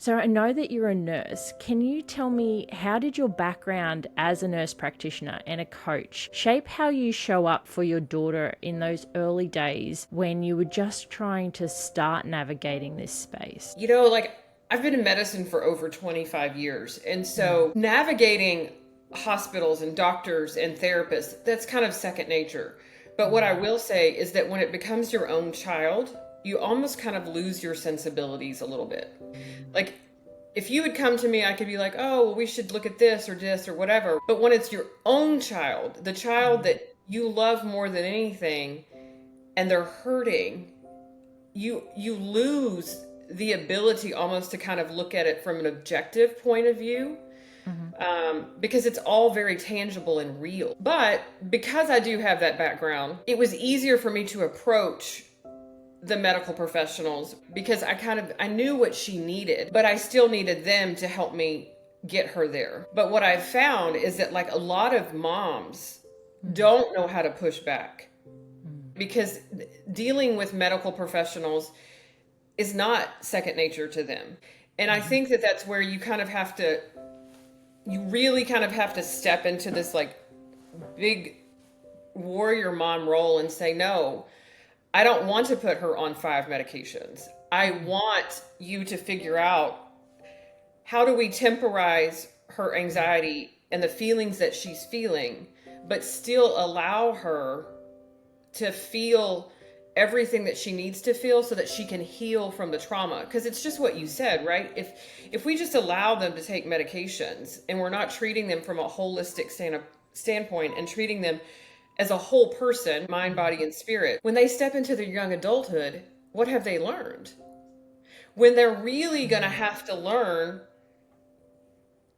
So I know that you're a nurse. Can you tell me, how did your background as a nurse practitioner and a coach shape how you show up for your daughter in those early days when you were just trying to start navigating this space? Like I've been in medicine for over 25 years. And so navigating hospitals and doctors and therapists, that's kind of second nature. But what I will say is that when it becomes your own child, you almost kind of lose your sensibilities a little bit. Like if you would come to me, I could be like, oh, well, we should look at this or whatever. But when it's your own child, the child that you love more than anything, and they're hurting, you lose the ability almost to kind of look at it from an objective point of view, because it's all very tangible and real. But because I do have that background, it was easier for me to approach the medical professionals because I knew what she needed, but I still needed them to help me get her there. But what I've found is that like a lot of moms don't know how to push back because dealing with medical professionals is not second nature to them. And I think that that's where you really kind of have to step into this like big warrior mom role and say, no, I don't want to put her on 5 medications. I want you to figure out how do we temporize her anxiety and the feelings that she's feeling, but still allow her to feel everything that she needs to feel so that she can heal from the trauma. Because it's just what you said, right? If we just allow them to take medications and we're not treating them from a holistic standpoint and treating them as a whole person, mind, body, and spirit, when they step into their young adulthood, what have they learned? When they're really going to have to learn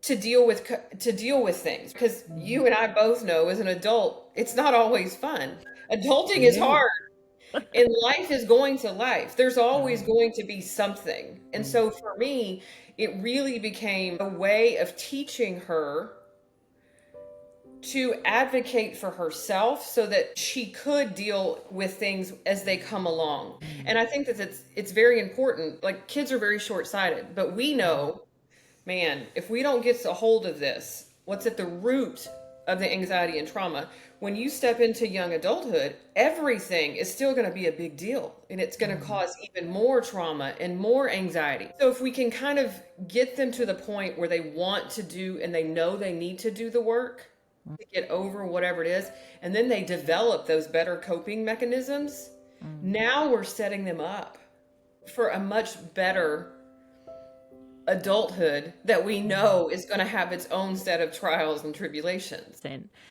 to deal with things, because you and I both know as an adult, it's not always fun. Adulting is Yeah. hard. And life is going to life. There's always going to be something. And so for me, it really became a way of teaching her to advocate for herself so that she could deal with things as they come along. And I think that it's very important. Like kids are very short-sighted, but we know, man, if we don't get a hold of this, what's at the root of the anxiety and trauma, when you step into young adulthood, everything is still going to be a big deal and it's going to cause even more trauma and more anxiety. So if we can kind of get them to the point where they want to do and they know they need to do the work to get over whatever it is, and then they develop those better coping mechanisms, now we're setting them up for a much better adulthood that we know is going to have its own set of trials and tribulations.